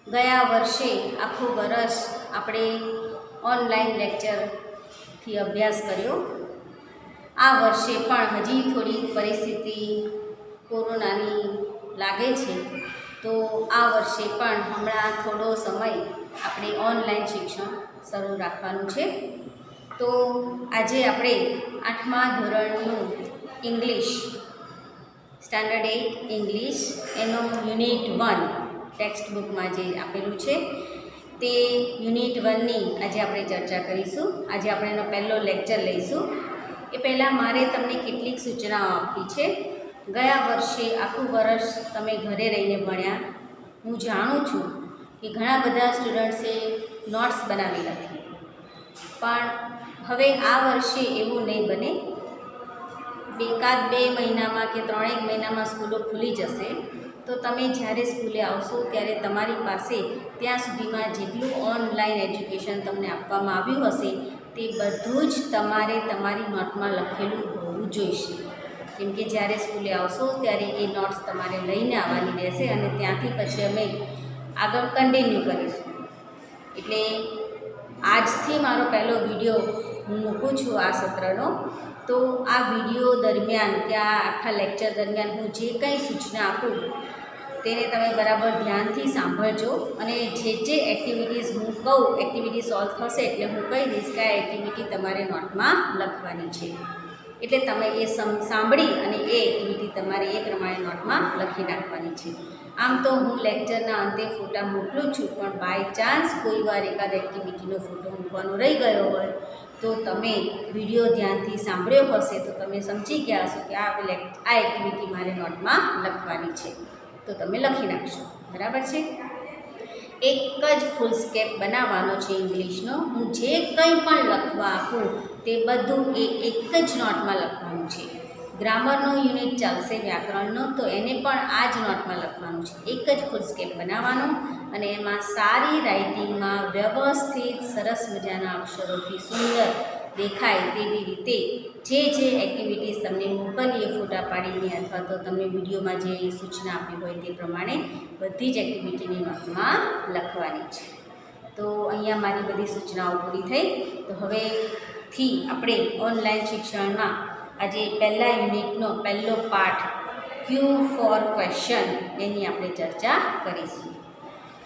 ગયા વર્ષે આખું વર્ષ આપણે ઓનલાઈન લેક્ચરથી અભ્યાસ કર્યો। આ વર્ષે પણ હજી થોડી પરિસ્થિતિ કોરોનાની લાગે છે, તો આ વર્ષે પણ હમણાં થોડો સમય આપણે ઓનલાઈન શિક્ષણ શરૂ રાખવાનું છે। તો આજે આપણે 8મા ધોરણનું ઇંગ્લિશ સ્ટાન્ડર્ડ 8 ઇંગ્લિશ એનો યુનિટ 1 ટેક્સ્ટ બુકમાં જે આપેલું છે તે યુનિટ 1ની આજે આપણે ચર્ચા કરીશું। આજે આપણે એનો પહેલો લેક્ચર લઈશું। એ પહેલાં મારે તમને કેટલીક સૂચનાઓ આપવી છે। ગયા વર્ષે આખું વર્ષ તમે ઘરે રહીને ભણ્યા। હું જાણું છું કે ઘણા બધા સ્ટુડન્ટ્સે નોટ્સ બનાવી નથી, પણ હવે આ વર્ષે એવું નહીં બને। એકાદ 2 મહિનામાં કે 3 મહિનામાં સ્કૂલો ખુલી જશે, તો તમે જ્યારે સ્કૂલે આવશો ત્યારે તમારી પાસે ત્યાં સુધીમાં જેટલું ઓનલાઈન એજ્યુકેશન તમને આપવામાં આવ્યું હશે તે બધું જ તમારે તમારી નોટમાં લખેલું હોવું જોઈશે। કેમ કે જ્યારે સ્કૂલે આવશો ત્યારે એ નોટ્સ તમારે લઈને આવવાની રહેશે અને ત્યાંથી પછી અમે આગળ કન્ટિન્યુ કરીશું। એટલે આજથી મારો પહેલો વિડીયો હું મૂકું છું આ સત્રનો। તો આ વિડીયો દરમિયાન કે આ આખા લેક્ચર દરમિયાન હું જે કંઈ સૂચના આપું તેને તમે બરાબર ધ્યાનથી સાંભળજો, અને જે એક્ટિવિટીઝ હું કહું, એક્ટિવિટી સોલ્વ થશે એટલે હું કહી દઈશ કે આ એક્ટિવિટી તમારે નોટમાં લખવાની છે, એટલે તમે એ સાંભળી અને એ એક્ટિવિટી તમારે એ પ્રમાણે નોટમાં લખી નાખવાની છે। આમ તો હું લેક્ચરના અંતે ફોટા મોકલું છું, પણ બાય ચાન્સ કોઈ વાર એકાદ એક્ટિવિટીનો ફોટો મૂકવાનો રહી ગયો હોય તો તમે વિડીયો ધ્યાનથી સાંભળ્યો હશે તો તમે સમજી ગયા હશો કે આ એક્ટિવિટી મારે નોટમાં લખવાની છે, તો તમે લખી નાખશો। બરાબર છે? એક જ ફૂલ સ્કેપ બનાવવાનો છે ઇંગ્લિશનો। હું જે કંઈ પણ લખવા આપું તે બધું એક જ નોટમાં લખવાનું છે। ગ્રામરનો યુનિટ ચાલશે, વ્યાકરણનો, તો એને પણ આ જ નોટમાં લખવાનું છે। એક જ ફૂલ સ્કેપ બનાવવાનો અને એમાં સારી રાઇટિંગમાં વ્યવસ્થિત સરસ મજાના અક્ષરોથી સુંદર દેખાય તેવી રીતે જે એક્ટિવિટીઝ તમને મોકલીએ ફોટા પાડીને અથવા તો તમને વિડીયોમાં જે સૂચના આપી હોય તે પ્રમાણે બધી જ એક્ટિવિટીની નોટમાં લખવાની છે। તો અહીંયા મારી બધી સૂચનાઓ પૂરી થઈ। તો હવેથી આપણે ઓનલાઈન શિક્ષણમાં આજે પહેલા યુનિટનો પહેલો પાઠ ક્યુ ફોર ક્વેશ્ચન એની આપણે ચર્ચા કરીશું।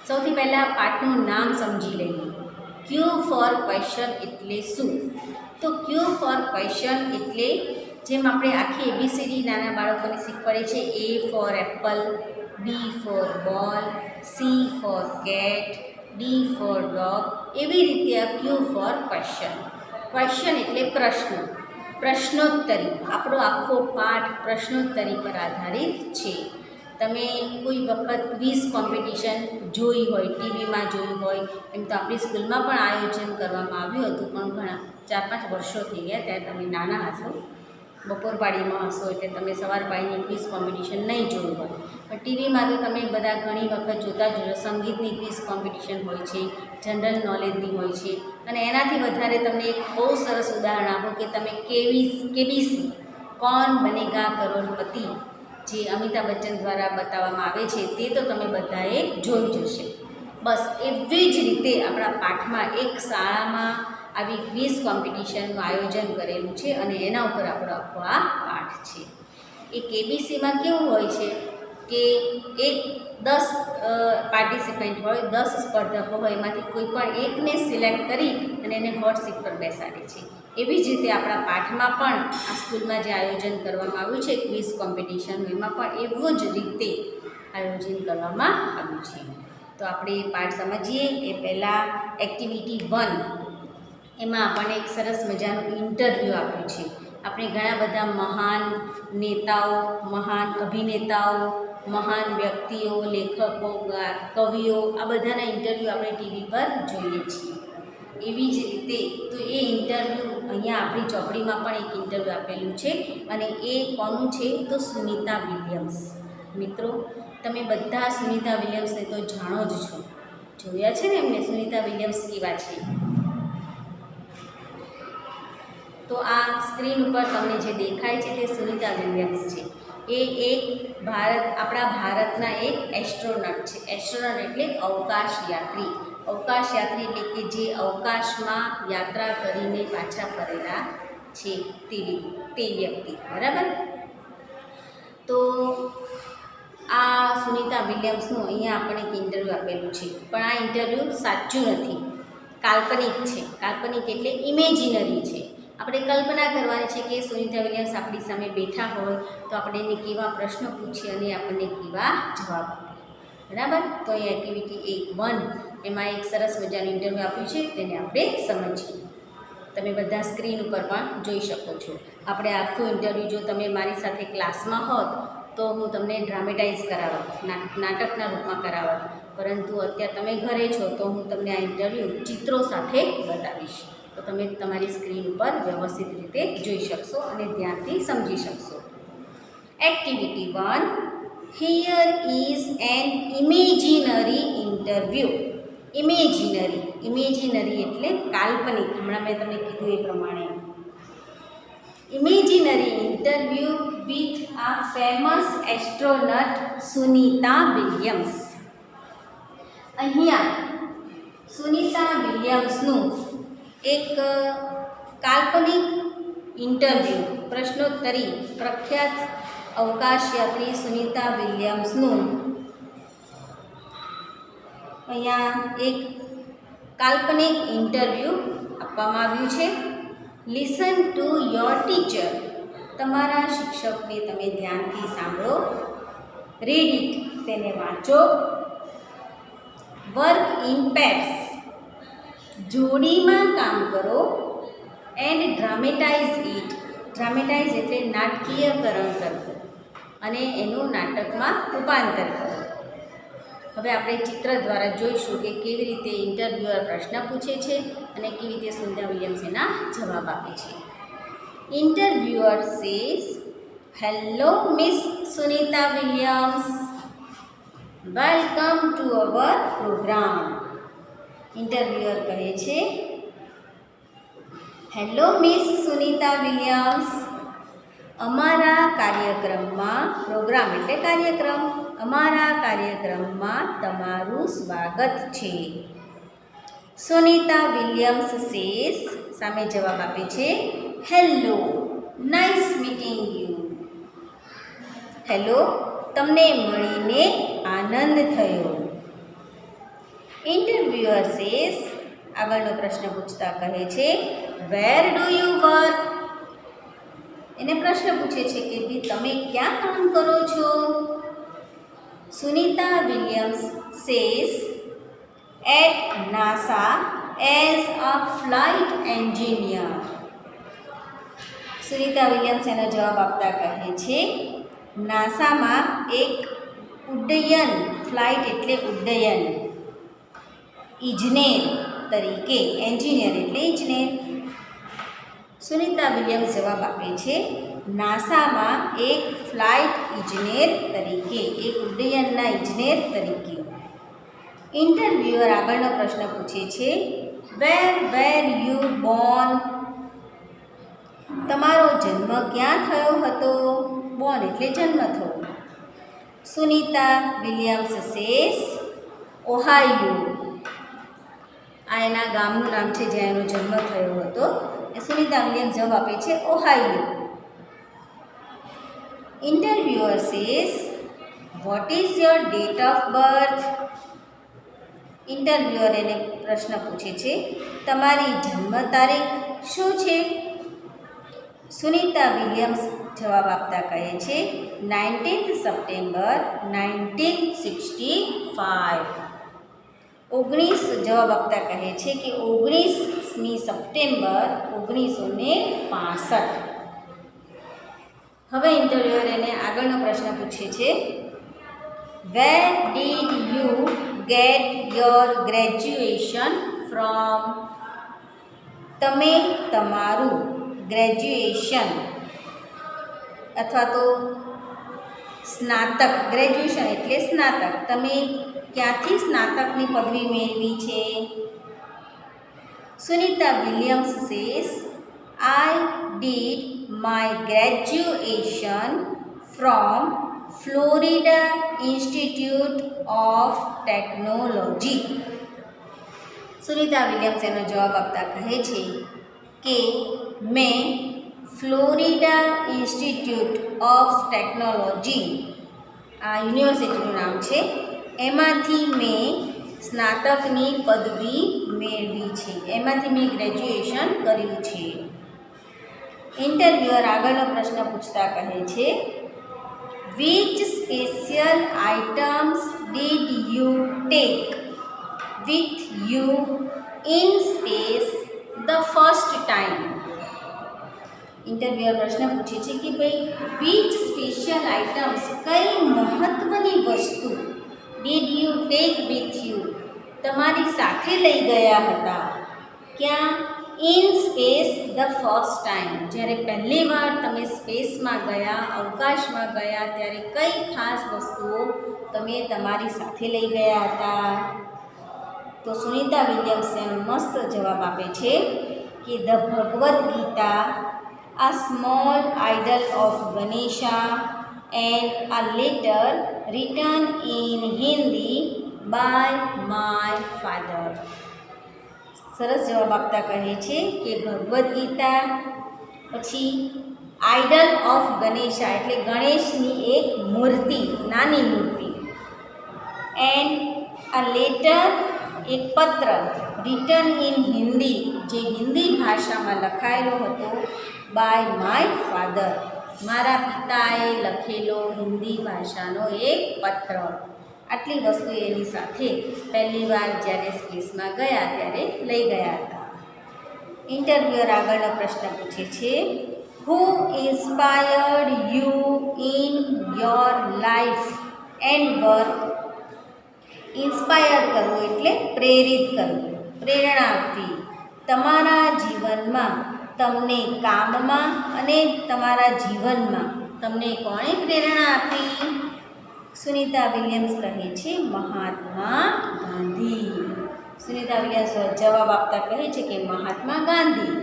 સૌથી પહેલાં પાઠનું નામ સમજી લઈએ। ક્યુ ફોર ક્વેશ્ચન એટલે શું? તો ક્યુ ફોર ક્વેશ્ચન એટલે જેમ આપણે આખી એબીસીડી નાના બાળકોને શીખવાડીએ છીએ, A for apple, B for ball, C for cat, D for dog, એવી રીતે આ ક્યુ ફોર ક્વેશ્ચન। ક્વેશ્ચન એટલે પ્રશ્ન, પ્રશ્નોત્તરી। આપણો આખો પાઠ પ્રશ્નોત્તરી પર આધારિત છે। તમે કોઈ વખત ક્વિઝ કોમ્પિટિશન જોઈ હોય, ટીવીમાં જોઈ હોય, એમ તો આપણી સ્કૂલમાં પણ આયોજન કરવામાં આવ્યું હતું, પણ ઘણા 4-5 વર્ષો થઈ ગયા, ત્યારે તમે નાના હશો, બપોરપાળીમાં હશો, એટલે તમે સવાર પાળીની ક્વિઝ કોમ્પિટિશન નહીં જોયું હોય, પણ ટીવીમાં તો તમે બધા ઘણી વખત જોતા જ હશો। સંગીતની ક્વિઝ કોમ્પિટિશન હોય છે, જનરલ નોલેજની હોય છે, અને એનાથી વધારે તમને એક બહુ સરસ ઉદાહરણ આપો કે તમે કેબીસી કૌન બનેગા કરોડપતિ જે અમિતાભ બચ્ચન દ્વારા બતાવવામાં આવે છે તે તો તમે બધાએ જોઈ જશે। બસ એવી જ રીતે આપણા પાઠમાં એક શાળામાં આવી ક્વિઝ કોમ્પિટિશનનું આયોજન કરેલું છે અને એના ઉપર આપણો આખો આ પાઠ છે। એ કેબીસીમાં કેવું હોય છે કે 10 પાર્ટિસિપન્ટ હોય, 10 સ્પર્ધકો હોય, એમાંથી કોઈ પણ એકને સિલેક્ટ કરી અને એને હોટ સીટ પર બેસાડે છે। એવી જ રીતે આપણા પાઠમાં પણ આ સ્કૂલમાં જે આયોજન કરવામાં આવ્યું છે ક્વિઝ કોમ્પિટિશનનું, એમાં પણ એવું જ રીતે આયોજન કરવામાં આવ્યું છે। તો આપણે એ પાઠ સમજીએ એ પહેલાં એક્ટિવિટી 1 એમાં આપણને એક સરસ મજાનું ઇન્ટરવ્યૂ આપ્યું છે। આપણે ઘણા બધા મહાન નેતાઓ, મહાન અભિનેતાઓ, મહાન વ્યક્તિઓ, લેખકો, કવિઓ, આ બધાના ઇન્ટરવ્યૂ આપણે ટીવી પર જોઈએ છીએ। એવી જ રીતે તો એ ઇન્ટરવ્યૂ અહીંયા આપણી ચોપડીમાં પણ એક ઇન્ટરવ્યૂ આપેલું છે, અને એ કોનું છે? તો સુનિતા વિલિયમ્સ। મિત્રો, તમે બધા સુનિતા વિલિયમ્સને તો જાણો જ છો, જોયા છે ને એમને સુનિતા વિલિયમ્સ કેવા છે? તો આ સ્ક્રીન ઉપર તમને જે દેખાય છે તે સુનિતા વિલિયમ્સ છે। એ એક આપણા ભારતના એક એસ્ટ્રોનટ છે. એસ્ટ્રોનટ એટલે અવકાશયાત્રી. અવકાશયાત્રી એટલે કે જે અવકાશમાં યાત્રા કરીને પાછા ફરેલા છે તે વ્યક્તિ. બરાબર. તો આ સુનિતા વિલિયમ્સનું અહીંયા આપણે એક ઇન્ટરવ્યૂ આપેલું છે, પણ આ ઇન્ટરવ્યૂ સાચું નથી, કાલ્પનિક છે. કાલ્પનિક એટલે ઇમેજિનરી છે. આપણે કલ્પના કરવાની છે કે સુનિતા વિલિયમ્સ આપણી સામે બેઠા હોય તો આપણે એને કેવા પ્રશ્નો પૂછીએ અને આપણને કેવા જવાબ આપે. બરાબર. તો અહીં એક્ટિવિટી 1 એમાં એક સરસ મજાનું ઇન્ટરવ્યૂ આપ્યું છે, તેને આપણે સમજીએ. તમે બધા સ્ક્રીન ઉપર પણ જોઈ શકો છો. આપણે આખું ઇન્ટરવ્યૂ જો તમે મારી સાથે ક્લાસમાં હોત તો હું તમને ડ્રામેટાઇઝ કરાવત, નાટકના રૂપમાં કરાવત, પરંતુ અત્યારે તમે ઘરે છો તો હું તમને આ ઇન્ટરવ્યૂ ચિત્રો સાથે બતાવીશ, તો તમે તમારી સ્ક્રીન ઉપર વ્યવસ્થિત રીતે જોઈ શકશો અને ધ્યાનથી સમજી શકશો. Activity 1. Here is an imaginary interview. Imaginary એટલે કાલ્પનિક. હમણાં મેં તમને કીધું એ પ્રમાણે. ઇમેજિનરી ઇન્ટરવ્યૂ વિથ આ ફેમસ એસ્ટ્રોનટ સુનિતા વિલિયમ્સ. અહીંયા સુનિતા વિલિયમ્સનું એક કાલ્પનિક ઇન્ટરવ્યૂ, પ્રશ્નોત્તરી પ્રખ્યાત અવકાશયાત્રી સુનિતા વિલિયમ્સનું અહીંયા એક કાલ્પનિક ઇન્ટરવ્યૂ આપવામાં આવ્યું છે. Listen to your teacher. તમારા શિક્ષકને તમે ધ્યાનથી સાંભળો. Read it. તેને વાંચો. Work in pairs. જોડીમાં કામ કરો. And dramatise it. ડ્રામેટાઇઝ એટલે નાટકીયકરણ કરવું અને એનું નાટકમાં રૂપાંતર કરવું. હવે આપણે ચિત્ર દ્વારા જોઈશું કે કેવી રીતે ઇન્ટરવ્યુઅર પ્રશ્ન પૂછે છે અને કેવી રીતે સુનિતા વિલિયમ્સ એના જવાબ આપે છે. Interviewer says, hello miss Sunita Williams, welcome to our program. Interviewer કહે છે, હેલો મિસ સુનિતા વિલિયમ્સ, અમારા કાર્યક્રમમાં, પ્રોગ્રામ એટલે કાર્યક્રમ, અમારા કાર્યક્રમમાં તમારું સ્વાગત છે. સુનિતા વિલિયમ્સ સેઝ, સામે જવાબ આપે છે, hello, nice meeting you. Hello, તમને મળીને આનંદ થયો. ઇન્ટરવ્યુઅર સેઝ, આગળનો પ્રશ્ન પૂછતા કહે છે, વેર ડુ યુ વર્ક. એને પ્રશ્ન પૂછે છે કે ભઈ તમે ક્યાં કામ કરો છો. Sunita Williams says, at NASA as a flight engineer. Sunita Williams એનો જવાબ આપતા કહે છે, નાસામાં એક ઉડ્ડયન, ફ્લાઇટ એટલે ઉડ્ડયન, ઇજનેર તરીકે, એન્જિનિયર એટલે ઇજનેર. સુનિતા વિલિયમ્સ જવાબ આપે છે, નાસામાં એક ફ્લાઇટ ઇજનેર તરીકે, એક ઉડ્ડયનના ઇજનેર તરીકે. ઇન્ટરવ્યુઅર આગળનો પ્રશ્ન પૂછે છે, વેર યુ બોર્ન. તમારો જન્મ ક્યાં થયો હતો. બોર્ન એટલે જન્મ થયો. Sunita Williams says, Ohio. આ એના ગામનું નામ છે જ્યાં એનો જન્મ થયો હતો. સુનિતા વિલિયમ્સ જવાબ આપે છે, Ohio. Interviewer says, what is your date of birth. Interviewer એને પ્રશ્ન પૂછે છે, તમારી જન્મ તારીખ શું છે. સુનિતા વિલિયમ્સ જવાબ આપતા કહે છે, 19th સપ્ટેમ્બર 1965. 19 જવાબ આપતા કહે છે કે 19મી સપ્ટેમ્બર 1965. હવે ઇન્ટરવ્યુઅર એને આગળનો પ્રશ્ન પૂછે છે, where did you get your graduation from. તમે તમારું ગ્રેજ્યુએશન અથવા તો સ્નાતક, ગ્રેજ્યુએશન એટલે સ્નાતક, તમે ક્યાંથી સ્નાતકની પદવી મેળવી છે. Sunita Williams says, I did my graduation from Florida Institute of Technology. Sunita Williams એનો જવાબ આપતા કહે છે કે મેં ફ્લોરિડા ઇન્સ્ટિટ્યૂટ ઓફ ટેકનોલોજી, આ યુનિવર્સિટીનું નામ છે, એમાંથી મેં સ્નાતકની પદવી મેળવી છે, એમાંથી મેં ગ્રેજ્યુએશન કર્યું છે. ઇન્ટરવ્યુઅર આગળનો પ્રશ્ન પૂછતા કહે છે, which special items did you take with you in space the first time. Interviewer પ્રશ્ન પૂછે છે કે ભાઈ વિચ સ્પેશિયલ આઇટમ્સ, કઈ મહત્ત્વની વસ્તુ did you take with you, તમારી સાથે લઈ ગયા હતા, ક્યાં, in space the first time, જ્યારે પહેલી વાર તમે સ્પેસમાં ગયા, અવકાશમાં ગયા, ત્યારે કઈ ખાસ વસ્તુઓ તમે તમારી સાથે લઈ ગયા હતા. તો સુનિતા વિલિયમ્સ એનો મસ્ત જવાબ આપે છે કે the Bhagavad Gita, a small idol of Ganesha and a letter written in Hindi by my father. સરસ જવાબ આપતા કહે છે કે ભગવદ્ ગીતા, પછી આઇડલ ઓફ ગણેશા એટલે ગણેશની એક મૂર્તિ, નાની મૂર્તિ, એન્ડ અ લેટર એક પત્ર, રિટન ઇન હિન્દી જે હિન્દી ભાષામાં લખાયેલો હતો, બાય માય ફાધર મારા પિતાએ લખેલો હિન્દી ભાષાનો એક પત્ર. આટલી વસ્તુ એની સાથે પહેલી વાર જ્યારે સ્પેસમાં ગયા ત્યારે લઈ ગયા હતા. ઇન્ટરવ્યુઅર આગળનો પ્રશ્ન પૂછે છે, who inspired you in your life and work. Inspire કરવું એટલે પ્રેરિત કરવું, પ્રેરણા આપવી. તમારા જીવનમાં તમને કામમાં અને તમારા જીવનમાં તમને કોણે પ્રેરણા આપી? સુનિતા વિલિયમ્સ કહે છે મહાત્મા ગાંધી. સુનિતા વિલિયમ્સ જવાબ આપતા કહે છે કે મહાત્મા ગાંધી.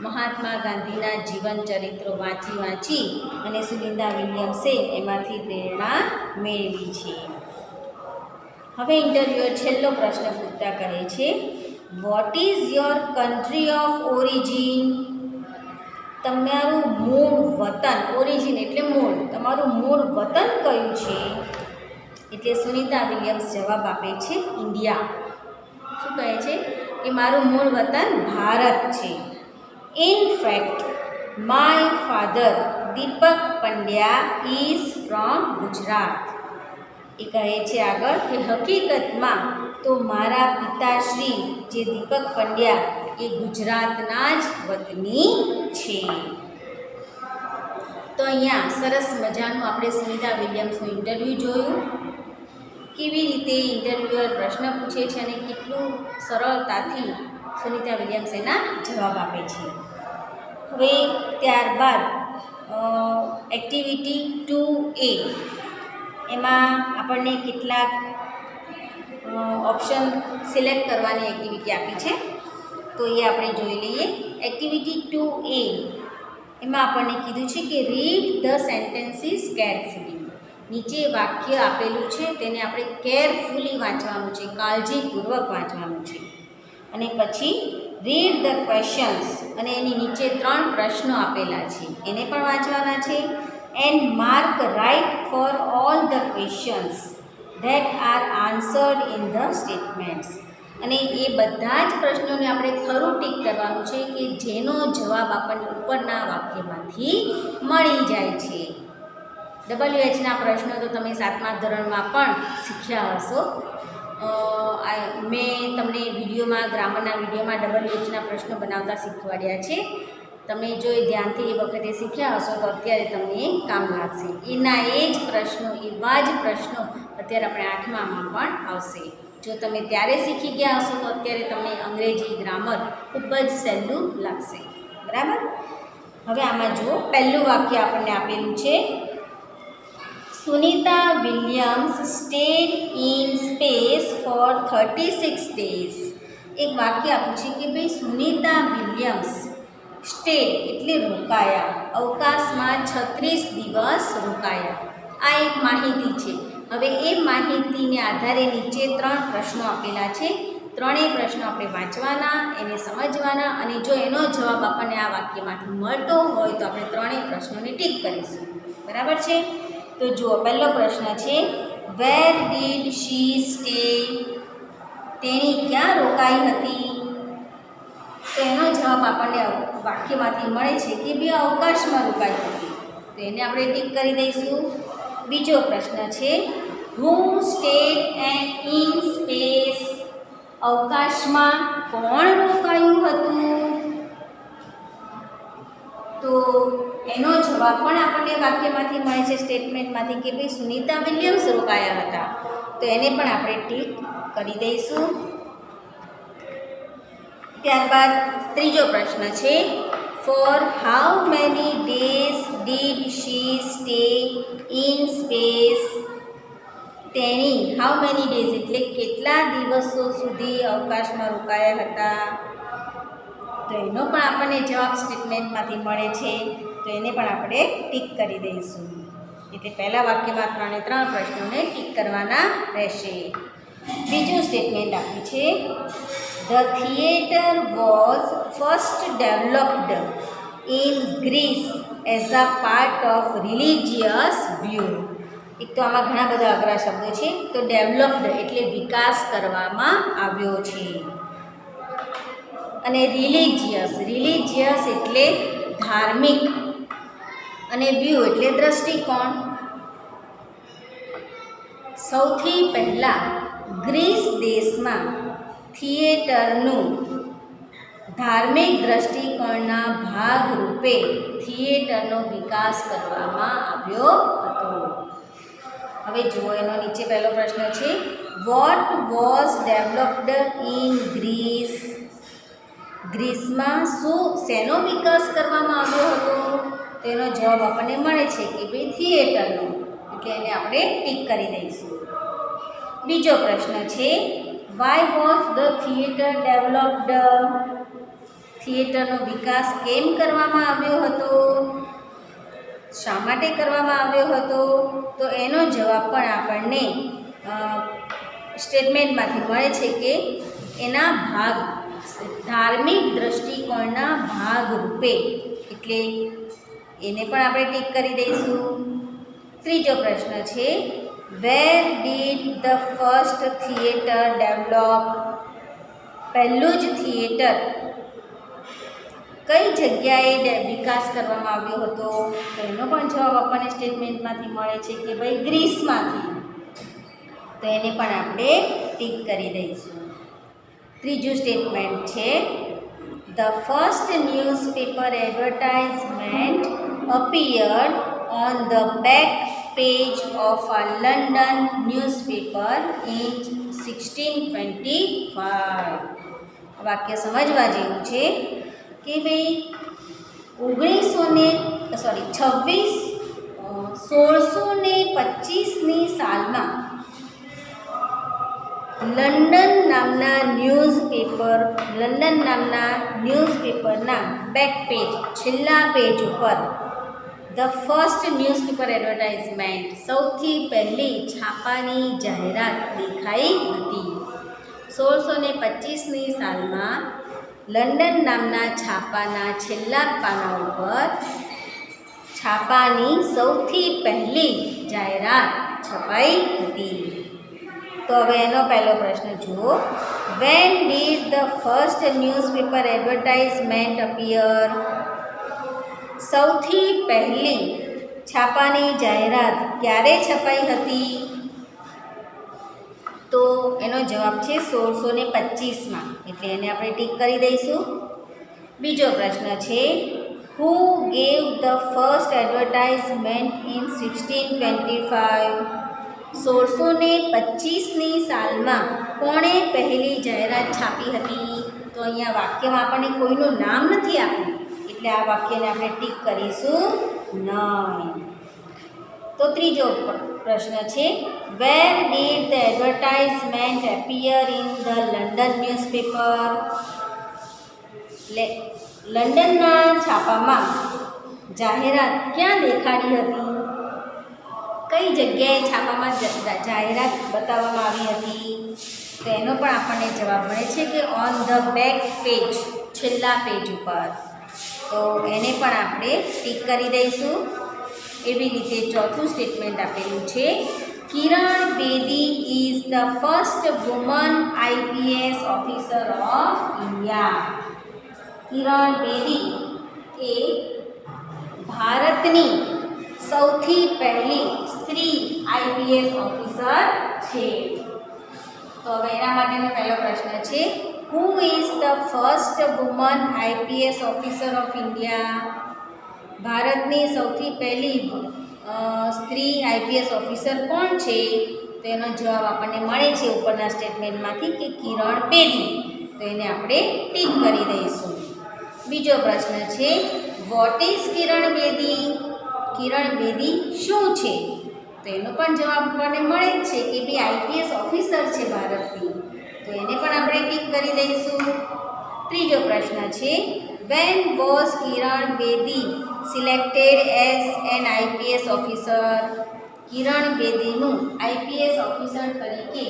મહાત્મા ગાંધીના જીવન ચરિત્રો વાંચી અને સુનિતા વિલિયમ્સે એમાંથી પ્રેરણા મેળવી છે. હવે ઇન્ટરવ્યુઅર છેલ્લો પ્રશ્ન પૂછતા કહે છે, what is your country of origin. તમારું મૂળ વતન, ઓરિજિન એટલે મૂળ, તમારું મૂળ વતન કયું છે? એટલે સુનિતા વિલિયમ્સ જવાબ આપે છે ઇન્ડિયા. શું કહે છે કે મારું મૂળ વતન ભારત છે. In fact my father Deepak Pandya is from Gujarat. એ કહે છે આગળ કે હકીકતમાં તો મારા પિતાશ્રી જે દીપક પંડ્યા એ ગુજરાતના જ વતની છે. તો અહીંયા સરસ મજાનું આપણે સુનિતા વિલિયમ્સનું ઇન્ટરવ્યૂ જોયું, કેવી રીતે ઇન્ટરવ્યુઅર પ્રશ્ન પૂછે છે અને કેટલું સરળતાથી સુનિતા વિલિયમ્સ એના જવાબ આપે છે. હવે ત્યારબાદ એક્ટિવિટી 2A, એમાં આપણને કેટલાક ઓપ્શન સિલેક્ટ કરવાની એક્ટિવિટી આપી છે, તો એ આપણે જોઈ લઈએ. એક્ટિવિટી 2A એમાં આપણને કીધું છે કે રીડ ધ સેન્ટેન્સીસ કેરફુલી. નીચે વાક્ય આપેલું છે તેને આપણે કેરફુલી વાંચવાનું છે, કાળજીપૂર્વક વાંચવાનું છે. અને પછી રીડ ધ ક્વેશ્ચન્સ, અને એની નીચે 3 પ્રશ્નો આપેલા છે એને પણ વાંચવાના છે. And mark right for all the questions that are answered in the statements. અને એ બધા જ પ્રશ્નોને આપણે ખરું ટીક કરવાનું છે કે જેનો જવાબ આપણને ઉપરના વાક્યમાંથી મળી જાય છે. WHના પ્રશ્નો તો તમે 7મા ધોરણમાં પણ શીખ્યા હશો. મેં તમને વિડીયોમાં, ગ્રામરના વિડીયોમાં WHના પ્રશ્નો બનાવતા શીખવાડ્યા છે. તમે જો એ ધ્યાનથી એ વખતે શીખ્યા હશો તો અત્યારે તમને કામ લાગશે. એના એ જ પ્રશ્નો, એવા જ પ્રશ્નો અત્યારે આપણે 8મામાં પણ આવશે. જો તમે ત્યારે શીખી ગયા હશો તો અત્યારે તમને અંગ્રેજી ગ્રામર ખૂબ જ સહેલું લાગશે. બરાબર. હવે આમાં જુઓ, પહેલું વાક્ય આપણને આપેલું છે, Sunita Williams stayed in space for 36 days. એક વાક્ય આપ્યું છે કે ભાઈ સુનિતા વિલિયમ્સ સ્ટેડ એટલે રોકાયા, અવકાશમાં 36 દિવસ રોકાયા. આ એક માહિતી છે. હવે એ માહિતીને આધારે નીચે 3 પ્રશ્નો આપેલા છે. ત્રણેય પ્રશ્નો આપણે વાંચવાના, એને સમજવાના અને જો એનો જવાબ આપણને આ વાક્યમાંથી મળતો હોય તો આપણે ત્રણેય પ્રશ્નોને ટીક કરીશું. બરાબર છે? તો જુઓ, પહેલો પ્રશ્ન છે, વેર ડીડ શી સ્ટે? તેણી ક્યાં રોકાઈ હતી? તો એનો જવાબ આપણને વાક્યમાંથી મળે છે કે બે અવકાશમાં રોકાઈ હતી. તો એને આપણે ટીક કરી દઈશું. બીજો પ્રશ્ન છે, હુ સ્ટેડ ઇન સ્પેસ? અવકાશમાં કોણ રોકાયું હતું? તો એનો જવાબ પણ આપણને વાક્યમાંથી મળે છે, સ્ટેટમેન્ટમાંથી, કે ભાઈ સુનિતા વિલિયમ્સ રોકાયા હતા. તો એને પણ આપણે ટીક કરી દઈશું. ત્યારબાદ ત્રીજો પ્રશ્ન છે, for how many days did she stay in space? તેણી હાઉ મેની ડેઝ એટલે કેટલા દિવસો સુધી અવકાશમાં રોકાયા હતા? તો એનો પણ આપણને જવાબ સ્ટેટમેન્ટમાંથી મળે છે. તો એને પણ આપણે ટીક કરી દઈશું. એટલે પહેલા વાક્યમાં 3 પ્રશ્નોને ટીક કરવાના રહેશે. બીજું સ્ટેટમેન્ટ આપ્યું છે, the theatre was first developed in Greece as a part of religious view. એક તો આમાં ઘણા બધા અઘરા શબ્દો છે. તો ડેવલપ્ડ એટલે વિકાસ કરવામાં આવ્યો છે. અને રિલિજિયસ એટલે ધાર્મિક. અને વ્યૂ એટલે દ્રષ્ટિકોણ. સૌથી પહેલાં ગ્રીસ દેશમાં થિયેટરનું ધાર્મિક દ્રષ્ટિકોણના ભાગરૂપે થિયેટરનો વિકાસ કરવામાં આવ્યો હતો. હવે જુઓ, એનો નીચે પહેલો પ્રશ્ન છે, what was developed in Greece? ગ્રીસમાં શેનો વિકાસ કરવામાં આવ્યો હતો? તેનો જવાબ આપણને મળે છે કે ભાઈ થિયેટરનો. એટલે એને આપણે ટીક કરી દઈશું. બીજો પ્રશ્ન છે, why was the theatre developed? થિયેટરનો વિકાસ કેમ કરવામાં આવ્યો હતો? શા માટે કરવામાં આવ્યો હતો? તો એનો જવાબ પણ આપણને સ્ટેટમેન્ટમાંથી મળે છે કે એના ધાર્મિક દ્રષ્ટિકોણના ભાગરૂપે. એટલે એને પણ આપણે ટીક કરી દઈશું. ત્રીજો પ્રશ્ન છે, where did the first theatre develop? પહેલું જ થિયેટર કઈ જગ્યાએ વિકાસ કરવામાં આવ્યો હતો? તો એનો પણ જવાબ આપણને સ્ટેટમેન્ટમાંથી મળે છે કે ભાઈ ગ્રીસમાંથી. તો એને પણ આપણે ટીક કરી દઈશું. ત્રીજું સ્ટેટમેન્ટ છે, the first newspaper advertisement appeared on the back page of a London newspaper in 1625. વાક્ય સમજવા જેવું છે કે ભાઈ 1625ની સાલમાં લંડન નામના ન્યૂઝપેપરના બેક પેજ, છેલ્લા પેજ ઉપર ધ ફર્સ્ટ ન્યૂઝપેપર એડવર્ટાઇઝમેન્ટ સૌથી પહેલી છાપાની જાહેરાત દેખાઈ હતી. 1625ની સાલમાં લંડન નામના છાપાના છેલ્લા પાના ઉપર છાપાની સૌથી પહેલી જાહેરાત છપાઈ હતી. તો હવે એનો પહેલો પ્રશ્ન જુઓ, when did the first newspaper advertisement appear? સૌથી પહેલી છાપાની જાહેરાત ક્યારે છપાઈ હતી? તો એનો જવાબ છે 1625માં. એટલે એને આપણે ટીક કરી દઈશું. બીજો પ્રશ્ન છે, who gave the first advertisement in 1625? 1625ની સાલમાં કોણે પહેલી જાહેરાત છાપી હતી? તો અહીંયા વાક્યમાં આપણને કોઈનું નામ નથી આપ્યું. એટલે આ વાક્યને આપણે ટીક કરીશું નહીં. તો ત્રીજો પ્રશ્ન છે, where did the advertisement appear in the London newspaper? એટલે લંડનના છાપામાં જાહેરાત ક્યાં દેખાડી હતી? કઈ જગ્યાએ છાપામાં જાહેરાત બતાવવામાં આવી હતી? તો એનો પણ આપણને જવાબ મળે છે કે ઓન ધ બેક પેજ, છેલ્લા પેજ ઉપર. તો એને પણ આપણે ટીક કરી દઈશું. એવી રીતે ચોથું સ્ટેટમેન્ટ આપેલું છે, Kiran Bedi is the first woman IPS officer of India. Kiran Bedi એ ભારતની સૌથી પહેલી સ્ત્રી IPS ઓફિસર છે. તો હવે એના માટેનો પહેલો પ્રશ્ન છે, who is the first woman IPS officer of India? ભારતની સૌથી પહેલી સ્ત્રી IPS ઓફિસર કોણ છે? તેનો જવાબ આપણને મળે છે ઉપરના સ્ટેટમેન્ટમાંથી કે કિરણ બેદી. તો એને આપણે ટીક કરી દઈશું. બીજો પ્રશ્ન છે, વોટ ઇઝ કિરણ બેદી? કિરણ બેદી શું છે? તો એનો પણ જવાબ આપણને મળે જ છે કે બી IPS ઓફિસર છે ભારતની. તો એને પણ આપણે ટીક કરી દઈશું. ત્રીજો પ્રશ્ન છે, when was Kiran Bedi selected as an IPS officer? Kiran બેદીનું IPS ઓફિસર તરીકે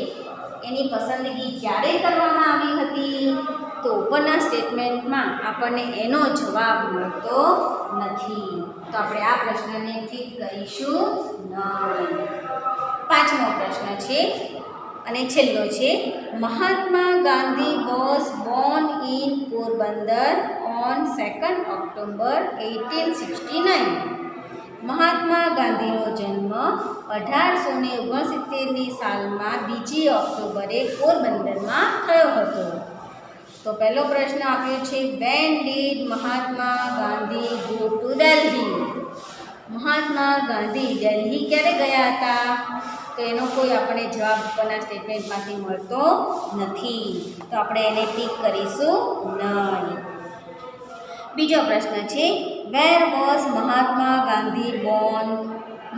એની પસંદગી ક્યારે કરવામાં આવી હતી? તો ઉપરના સ્ટેટમેન્ટમાં આપણને એનો જવાબ મળતો નથી. તો આપણે આ પ્રશ્નને ઠીક કરીશું નહીં. પાંચમો પ્રશ્ન છે અને છેલ્લો છે, Mahatma Gandhi was born in Porbandar on 2 October 1869. Mahatma ગાંધીનો જન્મ 1869ની સાલમાં 2 ઓક્ટોબરે પોરબંદરમાં થયો હતો. તો પહેલો પ્રશ્ન આપ્યો છે, when did Mahatma Gandhi go to Delhi? Mahatma Gandhi Delhi ક્યારે ગયા હતા? તો એનો કોઈ આપણને જવાબ ઉપરના સ્ટેટમેન્ટમાંથી મળતો નથી. તો આપણે એને ટીક કરીશું નહીં. બીજો પ્રશ્ન છે, where was Mahatma Gandhi born?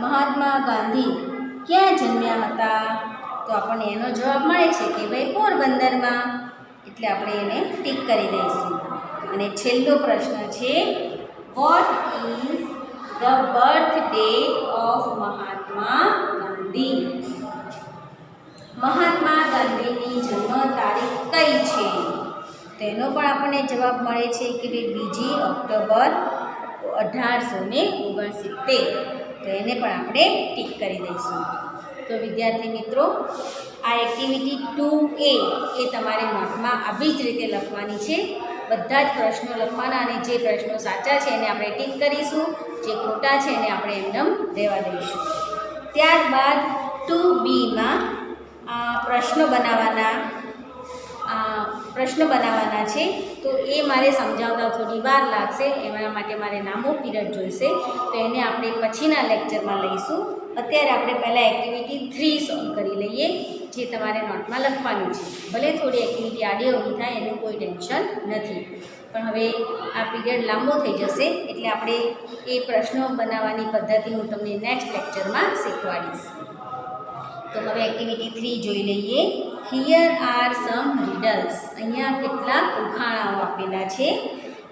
Mahatma Gandhi ક્યાં જન્મ્યા હતા? તો આપણને એનો જવાબ મળે છે કે ભાઈ પોરબંદરમાં. એટલે આપણે એને ટીક કરી દઈશું. અને છેલ્લો પ્રશ્ન છે, what is the birth date of Mahatma Gandhi? Mahatma ગાંધીની જન્મ તારીખ કઈ છે? તેનો પણ આપણને જવાબ મળે છે કે 2 ઓક્ટોબર 1869. તો એને પણ આપણે ટીક કરી દઈશું. તો વિદ્યાર્થી મિત્રો, આ એક્ટિવિટી 2A એ તમારે નોટમાં આવી જ રીતે લખવાની છે. બધા જ પ્રશ્નો લખવાના અને જે પ્રશ્નો સાચા છે એને આપણે ટીક કરીશું, જે ખોટા છે એને આપણે એમનેમ રહેવા દઈશું. ત્યારબાદ 2Bમાં પ્રશ્નો બનાવવાના છે. તો એ મારે સમજાવતા થોડી વાર લાગશે. એના માટે મારે લાંબો પીરિયડ જોઈશે. તો એને આપણે પછીના લેક્ચરમાં લઈશું. અત્યારે આપણે પહેલાં એક્ટિવિટી 3 સોલ્વ કરી લઈએ, જે તમારે નોટમાં લખવાનું છે. ભલે થોડી એક્ટિવિટી આડી અવળી થાય એનું કોઈ ટેન્શન નથી, પણ હવે આ પીરિયડ લાંબો થઈ જશે એટલે આપણે એ પ્રશ્નો બનાવવાની પદ્ધતિ હું તમને નેક્સ્ટ લેક્ચરમાં શીખવાડીશ. તો હવે એક્ટિવિટી 3 જોઈ લઈએ. Here are some riddles. અહીંયા કેટલાક ઉખાણાઓ આપેલા છે.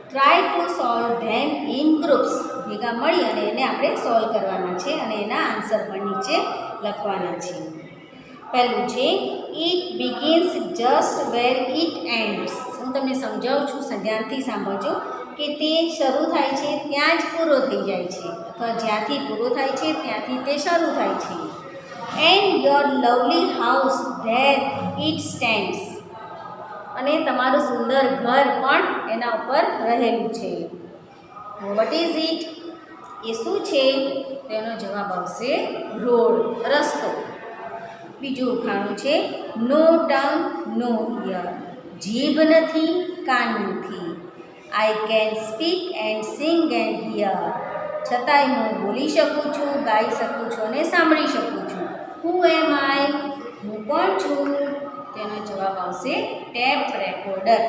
Try to solve them in groups. ભેગા મળી અને એને આપણે સોલ્વ કરવાના છે અને એના આન્સર પણ નીચે લખવાના છે. પહેલું છે, it begins just where it ends. હું તમને સમજાવું છું, ધ્યાનથી સાંભળજો કે તે શરૂ થાય છે ત્યાં જ પૂરો થઈ જાય છે, અથવા જ્યાંથી પૂરો થાય છે ત્યાંથી તે શરૂ થાય છે. And your lovely house there it stands. અને તમારું સુંદર ઘર પણ એના ઉપર રહેલું છે. What is it? એ શું છે? તેનો જવાબ આવશે રોડ, રસ્તો. બીજું ઉખાણું છે, નો ટંગ નો ઇયર. જીભ નથી, કાન નથી. I can speak and sing and here. છતાંય હું બોલી શકું છું, ગાઈ શકું છું અને સાંભળી શકું છું. હુ એમ આઈ? હું કોણ છું? તેનો જવાબ આવશે ટેપ રેકોર્ડર.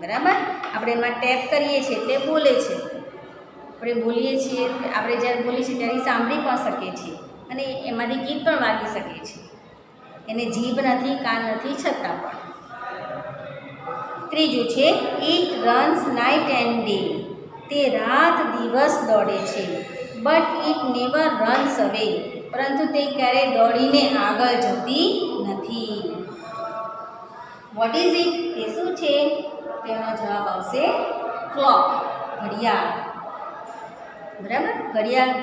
બરાબર? આપણે એમાં ટેપ કરીએ છીએ એટલે બોલે છે. આપણે બોલીએ છીએ, આપણે જ્યારે બોલીએ છીએ ત્યારે સાંભળી પણ શકીએ છીએ અને એમાંથી ગીત પણ વાગી શકે છે. એને જીભ નથી, કાન નથી, છતાં પણ. ત્રીજું છે it runs night and day. તે રાત દિવસ દોડે છે. બટ ઇટ નેવર રન્સ અવે. પરંતુ તે ક્યારેય દોડીને આગળ જતી નથી. What is it? તે શું છે? તેનો જવાબ આવશે ક્લોક, ઘડિયાળ. બરાબર, ઘડિયાળ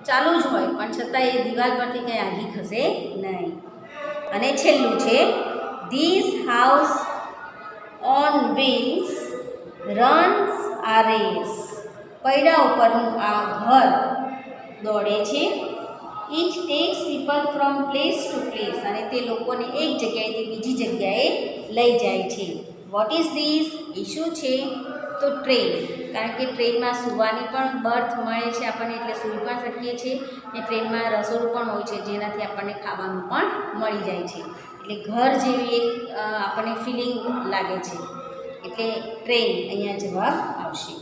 ચાલુ જ હોય પણ છતાં એ દિવાલ પરથી કંઈ આગી ખસે નહીં. અને છેલ્લું છે this house on wheels runs આ રેસ. પૈડા ઉપરનું આ ઘર દોડે છે. It tax people from place two place. અને તે લોકોને એક જગ્યાએથી બીજી જગ્યાએ લઈ જાય છે. What is this? એ શું છે? તો ટ્રેન. કારણ કે ટ્રેનમાં સૂવાની પણ બર્થ મળે છે આપણને, એટલે સૂઈ પણ શકીએ છીએ. ને ટ્રેનમાં રસોડું પણ હોય છે જેનાથી આપણને ખાવાનું પણ મળી જાય છે. એટલે ઘર જેવી એક આપણને ફિલિંગ લાગે છે. એટલે ટ્રેન અહીંયા જવાબ આવશે.